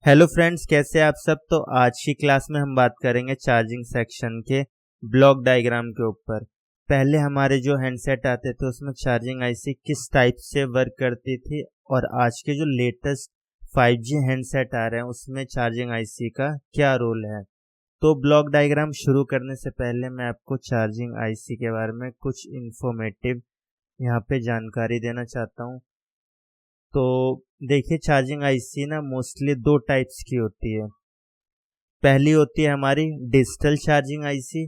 Hello friends, कैसे आप सब। तो आज की क्लास में हम बात करेंगे चार्जिंग सेक्शन के ब्लॉक डायग्राम के ऊपर। पहले हमारे जो हैंडसेट आते थे उसमें चार्जिंग आईसी किस टाइप से वर्क करती थी और आज के जो लेटेस्ट 5G हैंडसेट आ रहे हैं उसमें चार्जिंग आईसी का क्या रोल है। तो ब्लॉक डायग्राम शुरू करने से पहले मैं आपको चार्जिंग आईसी के बारे में कुछ इंफॉर्मेटिव यहाँ पे जानकारी देना चाहता हूँ। तो देखिए, चार्जिंग आईसी ना मोस्टली दो टाइप्स की होती है। पहली होती है हमारी डिजिटल चार्जिंग आईसी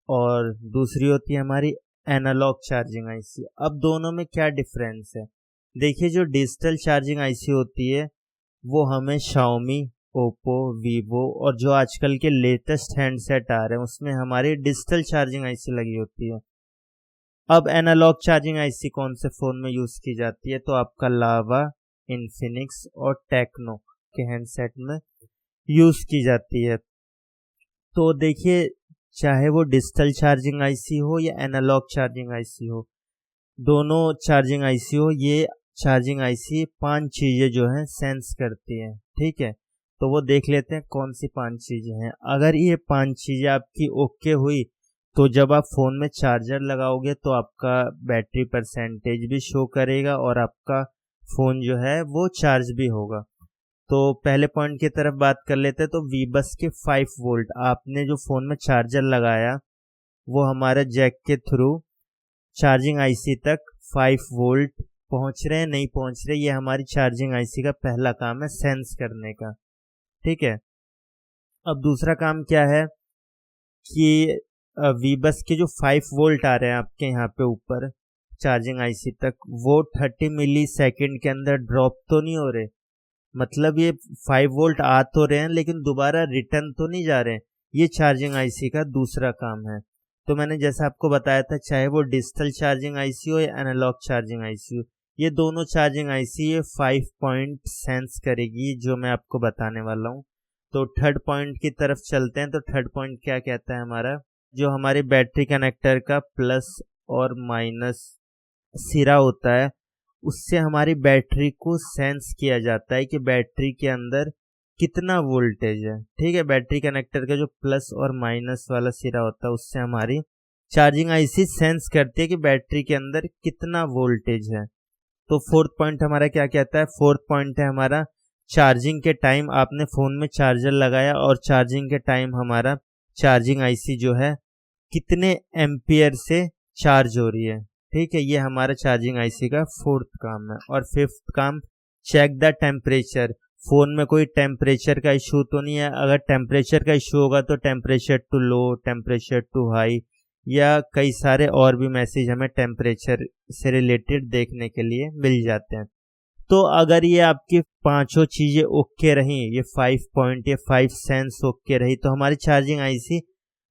और दूसरी होती है हमारी एनालॉग चार्जिंग आईसी। अब दोनों में क्या डिफरेंस है। देखिए, जो डिजिटल चार्जिंग आईसी होती है वो हमें शाओमी, ओप्पो, वीवो और जो आजकल के लेटेस्ट हैंडसेट आ रहे हैं उसमें हमारी डिजिटल चार्जिंग आईसी लगी होती है। अब एनालॉग चार्जिंग आईसी कौन से फ़ोन में यूज़ की जाती है, तो आपका लावा, इन्फिनिक्स और टेक्नो के हैंडसेट में यूज़ की जाती है। तो देखिए, चाहे वो डिजिटल चार्जिंग आईसी हो या एनालॉग चार्जिंग आईसी हो, दोनों चार्जिंग आईसी हो, ये चार्जिंग आईसी 5 चीज़ें जो हैं सेंस करती हैं। ठीक है, तो वो देख लेते हैं कौन सी 5 चीज़ें हैं। अगर ये 5 चीज़ें आपकी ओके हुई तो जब आप फ़ोन में चार्जर लगाओगे तो आपका बैटरी परसेंटेज भी शो करेगा और आपका फ़ोन जो है वो चार्ज भी होगा। तो पहले पॉइंट की तरफ बात कर लेते हैं। तो वीबस के 5 वोल्ट, आपने जो फ़ोन में चार्जर लगाया वो हमारे जैक के थ्रू चार्जिंग आईसी तक 5 वोल्ट पहुंच रहे हैं नहीं पहुंच रहे, ये हमारी चार्जिंग आईसी का पहला काम है सेंस करने का। ठीक है, अब दूसरा काम क्या है कि वीबस के जो 5 वोल्ट आ रहे हैं आपके यहाँ पे ऊपर चार्जिंग आईसी तक, वो 30 मिली सेकेंड के अंदर ड्रॉप तो नहीं हो रहे। मतलब ये 5 वोल्ट आ तो रहे हैं लेकिन दोबारा रिटर्न तो नहीं जा रहे हैं। ये चार्जिंग आईसी का दूसरा काम है। तो मैंने जैसा आपको बताया था, चाहे वो डिजिटल चार्जिंग आईसी हो या एनालॉग चार्जिंग आईसी हो, ये दोनों चार्जिंग आईसी ये 5 पॉइंट सेंस करेगी जो मैं आपको बताने वाला हूँ। तो थर्ड पॉइंट की तरफ चलते हैं। तो थर्ड पॉइंट क्या कहता है हमारा, जो हमारे बैटरी कनेक्टर का प्लस और माइनस सिरा होता है उससे हमारी बैटरी को सेंस किया जाता है कि बैटरी के अंदर कितना वोल्टेज है। ठीक है, बैटरी कनेक्टर का जो प्लस और माइनस वाला सिरा होता है उससे हमारी चार्जिंग आईसी सेंस करती है कि बैटरी के अंदर कितना वोल्टेज है। तो फोर्थ पॉइंट हमारा क्या कहता है, फोर्थ पॉइंट है हमारा चार्जिंग के टाइम। आपने फ़ोन में चार्जर लगाया और चार्जिंग के टाइम हमारा चार्जिंग आईसी जो है कितने एम्पियर से चार्ज हो रही है। ठीक है, ये हमारा चार्जिंग आईसी का फोर्थ काम है। और फिफ्थ काम, चेक द टेम्परेचर। फ़ोन में कोई टेम्परेचर का इशू तो नहीं है। अगर टेम्परेचर का इशू होगा तो temperature too low, temperature too high या कई सारे और भी मैसेज हमें टेम्परेचर से रिलेटेड देखने के लिए मिल जाते हैं। तो अगर ये आपकी पांचों चीज़ें ओके रहीं, ये 5 पॉइंट, ये 5 सेंस ओके रही, तो हमारी चार्जिंग आईसी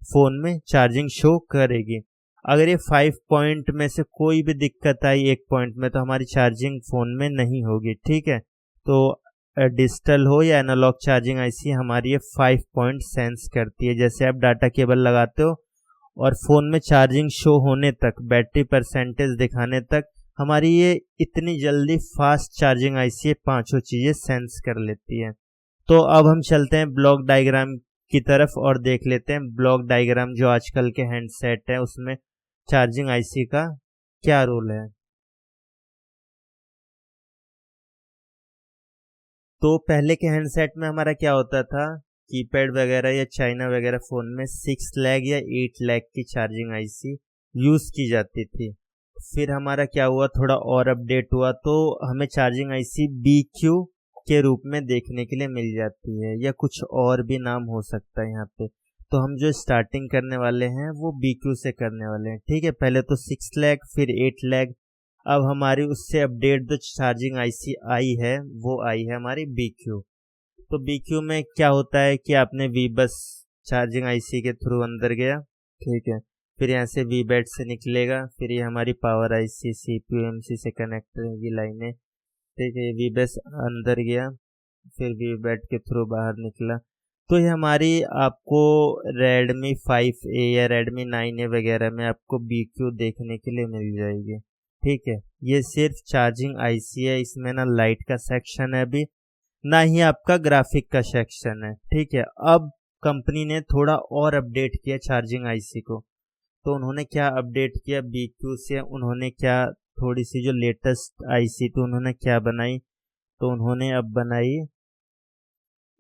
फ़ोन में चार्जिंग शो करेगी। अगर ये 5 पॉइंट में से कोई भी दिक्कत आई एक पॉइंट में तो हमारी चार्जिंग फ़ोन में नहीं होगी। ठीक है, तो डिजिटल हो या एनालॉग चार्जिंग आईसी हमारी ये 5 पॉइंट सेंस करती है। जैसे आप डाटा केबल लगाते हो और फ़ोन में चार्जिंग शो होने तक, बैटरी परसेंटेज दिखाने तक हमारी ये इतनी जल्दी फास्ट चार्जिंग आईसी पांचों चीज़ें सेंस कर लेती है। तो अब हम चलते हैं ब्लॉक डायग्राम की तरफ और देख लेते हैं ब्लॉक डायग्राम जो आजकल के हैंडसेट है उसमें चार्जिंग आईसी का क्या रोल है। तो पहले के हैंडसेट में हमारा क्या होता था, कीपैड वगैरह या चाइना वगैरह फ़ोन में 6 लैग या 8 लैग की चार्जिंग आईसी यूज़ की जाती थी। फिर हमारा क्या हुआ, थोड़ा और अपडेट हुआ तो हमें चार्जिंग आईसी BQ के रूप में देखने के लिए मिल जाती है, या कुछ और भी नाम हो सकता है यहाँ पे। तो हम जो स्टार्टिंग करने वाले हैं वो BQ से करने वाले हैं। ठीक है, पहले तो 6 लैग फिर 8 लैग। अब हमारी उससे अपडेट जो चार्जिंग आईसी आई है वो आई है हमारी BQ। तो BQ में क्या होता है कि आपने वीबस चार्जिंग आईसी के थ्रू अंदर गया। ठीक है, फिर यहाँ से वीबैट से निकलेगा, फिर ये हमारी पावर आईसी CPU MC से कनेक्ट रहेगी लाइनें। ठीक है, ये वीबैस अंदर गया, फिर वीबैट के थ्रू बाहर निकला। तो ये हमारी आपको Redmi 5A या Redmi 9A वगैरह में आपको BQ देखने के लिए मिल जाएगी। ठीक है, ये सिर्फ चार्जिंग आईसी है, इसमें ना लाइट का सेक्शन है अभी ना ही आपका ग्राफिक का सेक्शन है। ठीक है, अब कंपनी ने थोड़ा और अपडेट किया चार्जिंग आईसी को। तो उन्होंने क्या अपडेट किया, बीक्यू से उन्होंने क्या थोड़ी सी जो लेटेस्ट आईसी थी उन्होंने क्या बनाई, तो उन्होंने अब बनाई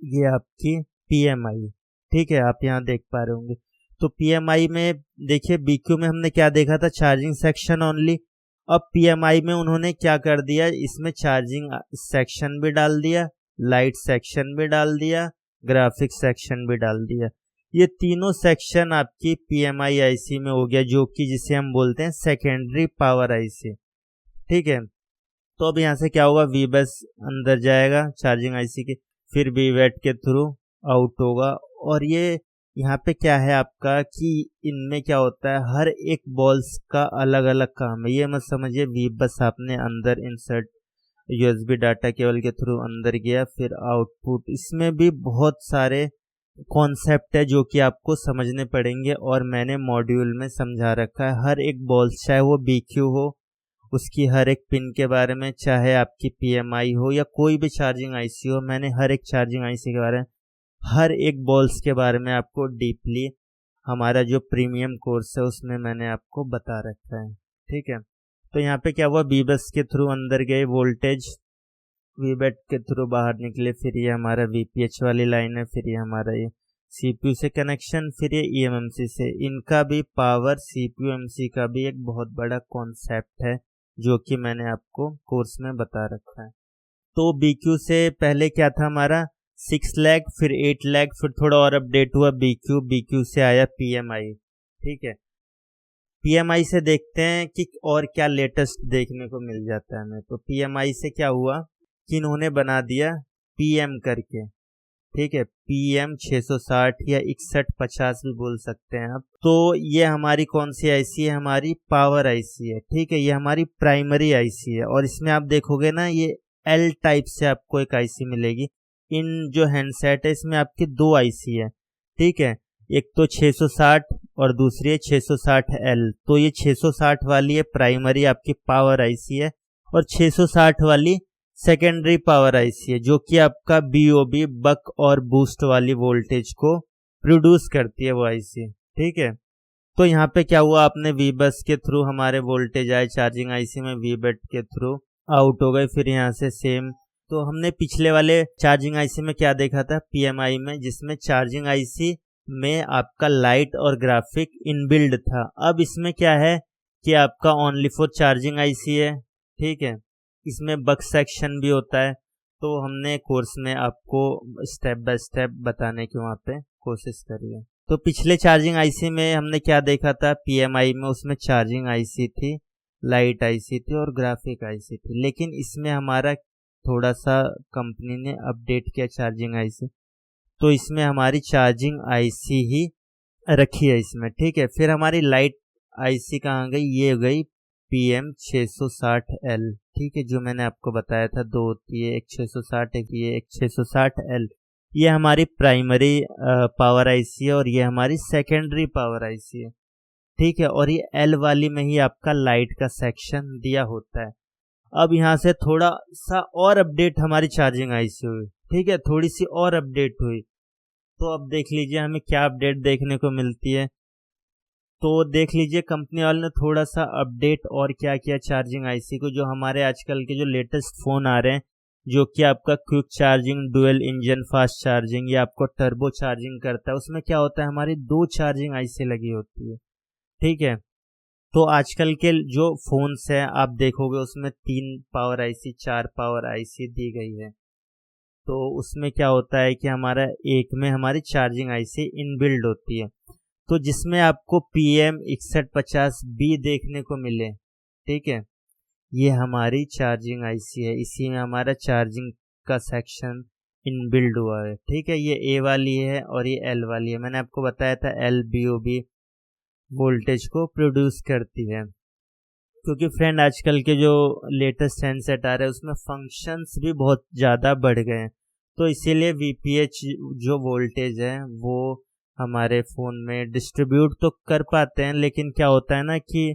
ये आपकी पीएमआई। ठीक है, आप यहाँ देख पा रहे होंगे। तो पीएमआई में देखिए, बीक्यू में हमने क्या देखा था, चार्जिंग सेक्शन ओनली। अब पीएमआई में उन्होंने क्या कर दिया, इसमें चार्जिंग सेक्शन भी डाल दिया, लाइट सेक्शन भी डाल दिया, ग्राफिक सेक्शन भी डाल दिया। ये तीनों सेक्शन आपकी पीएमआई आईसी में हो गया, जो कि जिसे हम बोलते हैं सेकेंडरी पावर आईसी। ठीक है, तो अब यहाँ से क्या होगा, वी बस अंदर जाएगा चार्जिंग आईसी के, फिर वी वेट के थ्रू आउट होगा। और ये यहाँ पे क्या है आपका कि इनमें क्या होता है, हर एक बॉल्स का अलग अलग काम है। ये मत समझिए वी बस आपने अंदर इंसर्ट यूएसबी डाटा केबल के थ्रू अंदर गया फिर आउटपुट, इसमें भी बहुत सारे कॉन्सेप्ट है जो कि आपको समझने पड़ेंगे और मैंने मॉड्यूल में समझा रखा है। हर एक बॉल्स, चाहे वो बीक्यू हो उसकी हर एक पिन के बारे में, चाहे आपकी पीएमआई हो या कोई भी चार्जिंग आईसी हो, मैंने हर एक चार्जिंग आईसी के बारे में, हर एक बॉल्स के बारे में आपको डीपली हमारा जो प्रीमियम कोर्स है उसमें मैंने आपको बता रखा है। ठीक है, तो यहाँ पे क्या हुआ, बीबस के थ्रू अंदर गए वोल्टेज, वीबेट के थ्रू बाहर निकले, फिर ये हमारा वीपीएच वाली लाइन है, फिर ये हमारा ये सीपीयू से कनेक्शन, फिर ये ईएमएमसी से। इनका भी पावर सीपीयू एमसी का भी एक बहुत बड़ा कॉन्सेप्ट है जो कि मैंने आपको कोर्स में बता रखा है। तो बीक्यू से पहले क्या था हमारा 6 लैग, फिर 8 लैग, फिर थोड़ा और अपडेट हुआ बीक्यू, बीक्यू से आया पीएमआई। ठीक है, पीएमआई से देखते हैं कि और क्या लेटेस्ट देखने को मिल जाता है हमें। तो पीएमआई से क्या हुआ कि इन्होंने बना दिया पीएम करके। ठीक है, पीएम 660 या 6150 भी बोल सकते हैं आप। तो ये हमारी कौन सी आईसी है, हमारी पावर आईसी है। ठीक है, ये हमारी प्राइमरी आईसी है और इसमें आप देखोगे ना ये एल टाइप से आपको एक आईसी मिलेगी। इन जो हैंडसेट है इसमें आपकी दो आईसी है। ठीक है, एक तो 660 और दूसरी है 660L। तो ये 660 वाली है प्राइमरी आपकी पावर आईसी है और 660 वाली सेकेंडरी पावर आईसी है, जो कि आपका बीओबी बक और बूस्ट वाली वोल्टेज को प्रोड्यूस करती है वो आईसी। ठीक है, तो यहाँ पे क्या हुआ, आपने वी बस के थ्रू हमारे वोल्टेज आए चार्जिंग आईसी में, वी बेट के थ्रू आउट हो गए, फिर यहाँ से सेम। तो हमने पिछले वाले चार्जिंग आईसी में क्या देखा था पीएमआई में, जिसमें चार्जिंग आईसी में आपका लाइट और ग्राफिक इनबिल्ड था। अब इसमें क्या है कि आपका ओनली फॉर चार्जिंग आईसी है। ठीक है, इसमें बक सेक्शन भी होता है। तो हमने कोर्स में आपको स्टेप बाय स्टेप बताने की वहाँ पे कोशिश करी है। तो पिछले चार्जिंग आईसी में हमने क्या देखा था पीएमआई में, उसमें चार्जिंग आईसी थी, लाइट आईसी थी और ग्राफिक आईसी थी। लेकिन इसमें हमारा थोड़ा सा कंपनी ने अपडेट किया चार्जिंग आईसी, तो इसमें हमारी चार्जिंग आईसी ही रखी है इसमें। ठीक है, फिर हमारी लाइट आईसी कहाँ गई, ये गई PM 660L। ठीक है, जो मैंने आपको बताया था दो होती है, एक 660 एक ये एक 660L। ये हमारी प्राइमरी पावर आईसी है और ये हमारी सेकेंडरी पावर आईसी है। ठीक है, और ये L वाली में ही आपका लाइट का सेक्शन दिया होता है। अब यहाँ से थोड़ा सा और अपडेट हमारी चार्जिंग आईसी हुई। ठीक है, थोड़ी सी और अपडेट हुई। तो अब देख लीजिए हमें क्या अपडेट देखने को मिलती है। तो देख लीजिए कंपनी वाले ने थोड़ा सा अपडेट और क्या किया चार्जिंग आईसी को, जो हमारे आजकल के जो लेटेस्ट फ़ोन आ रहे हैं, जो कि आपका quick charging, dual engine fast charging या आपको टर्बो चार्जिंग करता है, उसमें क्या होता है हमारी दो चार्जिंग आईसी लगी होती है। ठीक है, तो आजकल के जो फोन्स हैं आप देखोगे उसमें 3 पावर आईसी 4 पावर आईसी दी गई है। तो उसमें क्या होता है कि हमारा एक में हमारी चार्जिंग आईसी इनबिल्ड होती है, तो जिसमें आपको PM 6150B देखने को मिले। ठीक है, ये हमारी चार्जिंग आईसी है, इसी में हमारा चार्जिंग का सेक्शन इनबिल्ड हुआ है। ठीक है, ये A वाली है और ये L वाली है। मैंने आपको बताया था L BOB वोल्टेज को प्रोड्यूस करती है, क्योंकि फ्रेंड आजकल के जो लेटेस्ट हैंडसेट आ रहे हैं उसमें फंक्शंस भी बहुत ज़्यादा बढ़ गए हैं, तो इसीलिए VPH जो वोल्टेज है वो हमारे फ़ोन में डिस्ट्रीब्यूट तो कर पाते हैं, लेकिन क्या होता है ना कि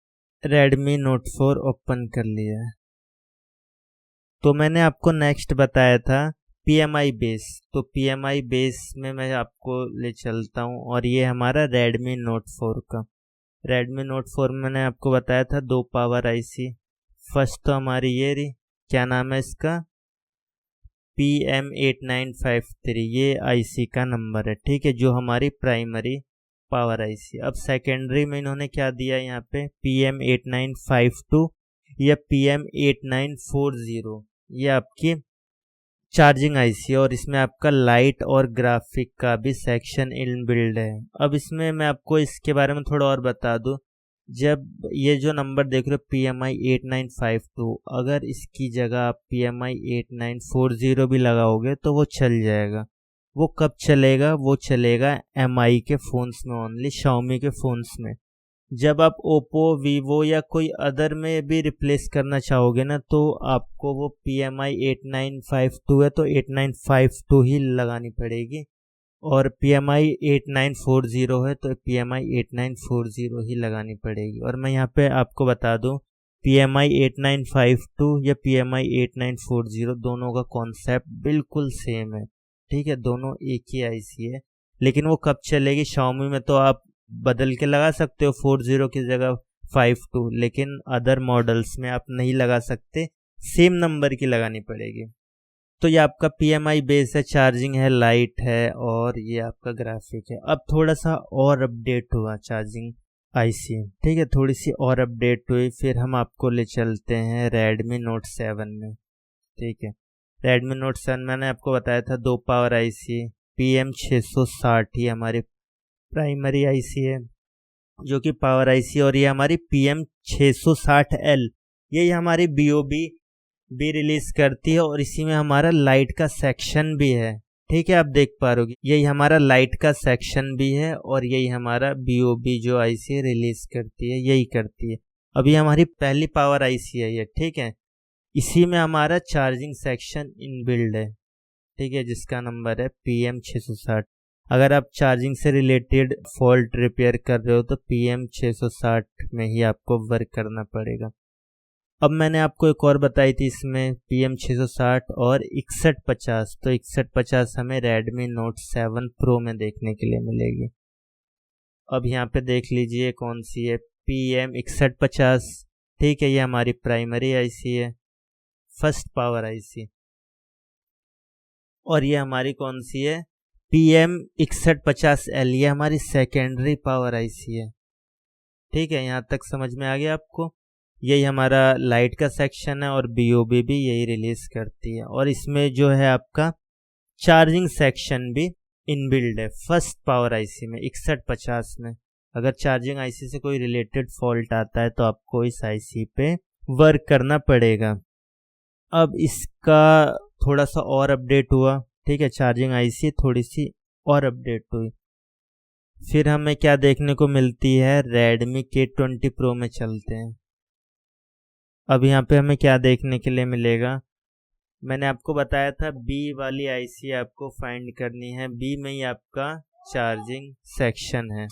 Redmi Note 4 ओपन कर लिया है। तो मैंने आपको नेक्स्ट बताया था PMI बेस, तो PMI बेस में मैं आपको ले चलता हूँ और ये हमारा Redmi Note 4 का। Redmi Note 4 में मैंने आपको बताया था 2 पावर IC। फर्स्ट तो हमारी ये रही, क्या नाम है इसका, PM8953, ये IC का नंबर है, ठीक है, जो हमारी प्राइमरी पावर IC। अब सेकेंडरी में इन्होंने क्या दिया यहाँ पे, PM8952 या PM8940, ये आपकी चार्जिंग IC, और इसमें आपका लाइट और ग्राफिक का भी सेक्शन इनबिल्ड है। अब इसमें मैं आपको इसके बारे में थोड़ा और बता दूं, जब ये जो नंबर देख रहे हो PM8952, अगर इसकी जगह आप PM8940 भी लगाओगे तो वो चल जाएगा। वो कब चलेगा, वो चलेगा MI के फ़ोन्स में ओनली, Xiaomi के फ़ोन्स में। जब आप ओप्पो, वीवो या कोई अदर में भी रिप्लेस करना चाहोगे ना, तो आपको वो PMI8952 है तो 8952 ही लगानी पड़ेगी, और PMI8940 है तो PMI8940 ही लगानी पड़ेगी। और मैं यहाँ पे आपको बता दूँ, PMI8952 या PMI8940 दोनों का कॉन्सेप्ट बिल्कुल सेम है, ठीक है, दोनों एक ही IC है। लेकिन वो कब चलेगी, Xiaomi में तो आप बदल के लगा सकते हो 40 की जगह 52, लेकिन अदर मॉडल्स में आप नहीं लगा सकते, सेम नंबर की लगानी पड़ेगी। तो ये आपका PMI बेस है, चार्जिंग है, लाइट है, और ये आपका ग्राफिक है। अब थोड़ा सा और अपडेट हुआ चार्जिंग IC, ठीक है, थोड़ी सी और अपडेट हुई, फिर हम आपको ले चलते हैं Redmi Note 7 में, ठीक है। Redmi Note 7 मैंने आपको बताया था 2 पावर IC, PM660 ही हमारी प्राइमरी IC है, जो कि पावर IC, और ये हमारी PM660L, यही हमारी BOB भी रिलीज करती है, और इसी में हमारा लाइट का सेक्शन भी है, ठीक है, आप देख पा रहे हो, यही हमारा लाइट का सेक्शन भी है, और यही हमारा BOB जो IC रिलीज करती है, यही करती है। अभी हमारी पहली पावर IC है ये, ठीक है, इसी में हमारा चार्जिंग सेक्शन इनबिल्ड है, ठीक है, जिसका नंबर है PM660। अगर आप चार्जिंग से रिलेटेड फॉल्ट रिपेयर कर रहे हो तो PM660 में ही आपको वर्क करना पड़ेगा। अब मैंने आपको एक और बताई थी इसमें PM660 और 6150, तो 6150 हमें Redmi Note 7 Pro में देखने के लिए मिलेगी। अब यहाँ पे देख लीजिए कौन सी है, PM6150, ठीक है, ये हमारी प्राइमरी IC है, फर्स्ट पावर IC, और ये हमारी कौन सी है, PM6150L, ये हमारी सेकेंडरी पावर IC है, ठीक है, यहाँ तक समझ में आ गया आपको। यही हमारा लाइट का सेक्शन है, और BOB भी यही रिलीज करती है, और इसमें जो है आपका चार्जिंग सेक्शन भी इनबिल्ड है फर्स्ट पावर IC में 6150 में। अगर चार्जिंग IC से कोई रिलेटेड फॉल्ट आता है तो आपको इस IC पे वर्क करना पड़ेगा। अब इसका थोड़ा सा और अपडेट हुआ, ठीक है, चार्जिंग IC थोड़ी सी और अपडेट हुई। फिर हमें क्या देखने को मिलती है, Redmi K20 Pro में चलते हैं। अब यहाँ पे हमें क्या देखने के लिए मिलेगा, मैंने आपको बताया था B वाली IC आपको फाइंड करनी है, B में ही आपका चार्जिंग सेक्शन है,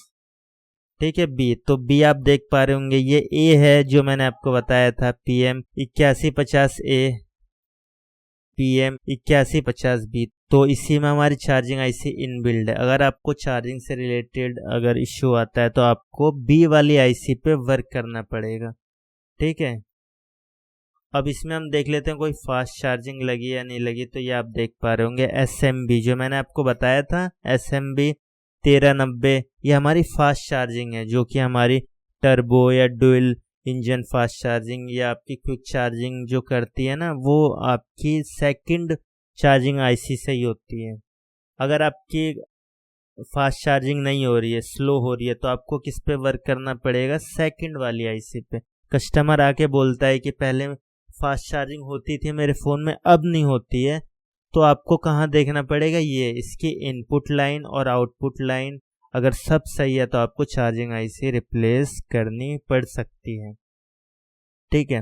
ठीक है, B। तो B आप देख पा रहे होंगे, ये A है जो मैंने आपको बताया था, PM8150A, PM8150B, तो इसी में हमारी चार्जिंग IC इनबिल्ड है। अगर आपको चार्जिंग से रिलेटेड अगर इश्यू आता है तो आपको B वाली IC पे वर्क करना पड़ेगा, ठीक है। अब इसमें हम देख लेते हैं कोई फास्ट चार्जिंग लगी या नहीं लगी, तो ये आप देख पा रहे होंगे SMB, जो मैंने आपको बताया था SMB 1390, ये हमारी फास्ट चार्जिंग है, जो कि हमारी टर्बो या डुअल इंजन फास्ट चार्जिंग या आपकी क्विक चार्जिंग जो करती है ना, वो आपकी सेकंड चार्जिंग IC से ही होती है। अगर आपकी फास्ट चार्जिंग नहीं हो रही है, स्लो हो रही है, तो आपको किस पे वर्क करना पड़ेगा, सेकंड वाली IC पे। कस्टमर आके बोलता है कि पहले फास्ट चार्जिंग होती थी मेरे फ़ोन में, अब नहीं होती है, तो आपको कहाँ देखना पड़ेगा, ये इसकी इनपुट लाइन और आउटपुट लाइन, अगर सब सही है तो आपको चार्जिंग IC रिप्लेस करनी पड़ सकती है, ठीक है।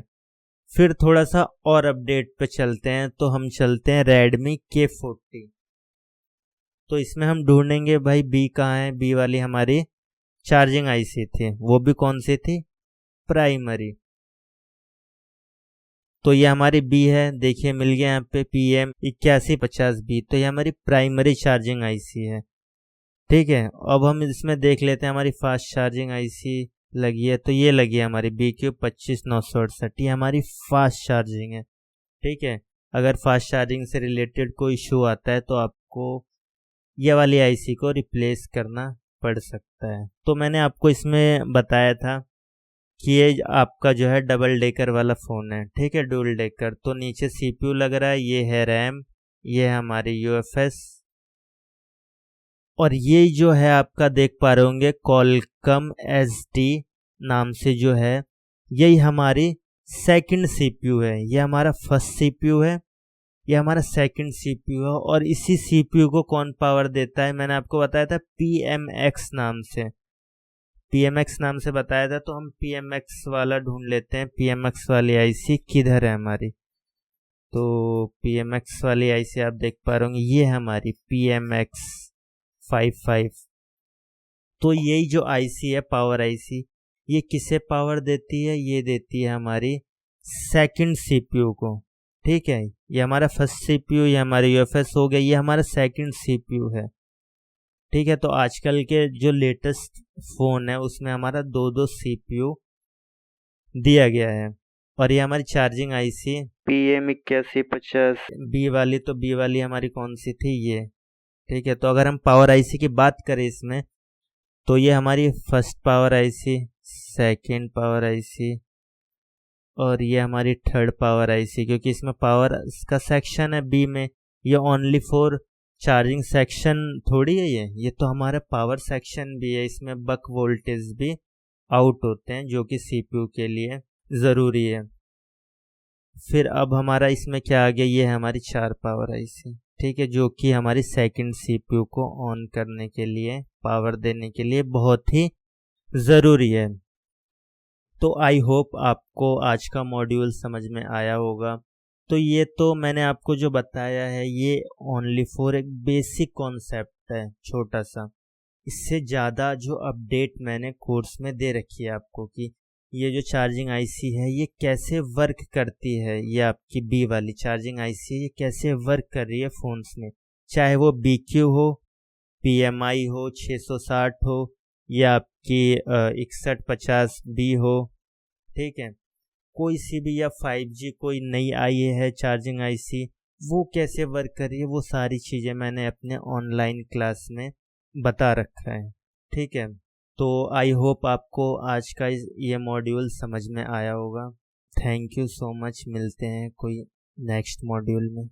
फिर थोड़ा सा और अपडेट पे चलते हैं, तो हम चलते हैं Redmi K40। तो इसमें हम ढूंढेंगे भाई B कहाँ है, B वाली हमारी चार्जिंग IC थी, वो भी कौन सी थी, प्राइमरी। तो ये हमारी बी है, देखिए मिल गया यहाँ पे PM8150B, तो ये हमारी प्राइमरी चार्जिंग आईसी है। ठीक है, अब हम इसमें देख लेते हैं हमारी फास्ट चार्जिंग आईसी लगी है, तो ये लगी है हमारी BQ25968, ये हमारी फास्ट चार्जिंग है। ठीक है, अगर फास्ट चार्जिंग से रिलेटेड कोई इशू आता है तो आपको ये वाली आईसी को रिप्लेस करना पड़ सकता है। तो मैंने आपको इसमें बताया था कि ये आपका जो है डबल डेकर वाला फ़ोन है। ठीक है, डुअल डेकर, तो नीचे CPU लग रहा है, ये है रैम, ये है हमारी UFS, और ये जो है आपका देख पा रहे होंगे Qualcomm SD नाम से जो है, यही हमारी सेकंड CPU है। ये हमारा फर्स्ट CPU है, ये हमारा सेकंड CPU है, और इसी CPU को कौन पावर देता है, मैंने आपको बताया था PMX नाम से, PMX नाम से बताया था। तो हम PMX वाला ढूंढ लेते हैं, PMX वाली आईसी किधर है हमारी। तो PMX वाली आईसी आप देख पा रहे होंगे, ये है हमारी PMX55। तो यही जो आईसी है पावर आईसी, ये किसे पावर देती है, ये देती है हमारी सेकंड CPU को। ठीक है, ये हमारा फर्स्ट CPU, ये हमारी UFS हो गया, ये हमारा सेकंड CPU है। ठीक है, तो आजकल के जो लेटेस्ट फ़ोन है उसमें हमारा 2-2 CPU दिया गया है। और ये हमारी चार्जिंग आईसी PM8150B वाली, तो B वाली हमारी कौन सी थी, ये। ठीक है, तो अगर हम पावर आईसी की बात करें इसमें, तो ये हमारी first power IC, second power IC, और ये हमारी थर्ड पावर आईसी, क्योंकि इसमें पावर का सेक्शन है बी में, ये ओनली फॉर चार्जिंग सेक्शन थोड़ी है ये तो हमारा पावर सेक्शन भी है। इसमें बक वोल्टेज भी आउट होते हैं जो कि CPU के लिए ज़रूरी है। फिर अब हमारा इसमें क्या आ गया, ये है हमारी 4 पावर आईसी। ठीक है, जो कि हमारी सेकंड CPU को ऑन करने के लिए, पावर देने के लिए बहुत ही ज़रूरी है। तो आई होप आपको आज का मॉड्यूल समझ में आया होगा। तो ये तो मैंने आपको जो बताया है ये ओनली फॉर एक बेसिक कॉन्सेप्ट है छोटा सा। इससे ज़्यादा जो अपडेट मैंने कोर्स में दे रखी है आपको कि ये जो चार्जिंग आईसी है ये कैसे वर्क करती है, ये आपकी बी वाली चार्जिंग आईसी ये कैसे वर्क कर रही है फ़ोन्स में, चाहे वो BQ हो, PMI हो, 660 हो, या आपकी 6150B हो। ठीक है, कोई सी भी, या 5G कोई नई आई है चार्जिंग आईसी, वो कैसे वर्क कर रही है, वो सारी चीज़ें मैंने अपने ऑनलाइन क्लास में बता रखा है। ठीक है, तो आई होप आपको आज का ये मॉड्यूल समझ में आया होगा। थैंक यू सो मच, मिलते हैं कोई नेक्स्ट मॉड्यूल में।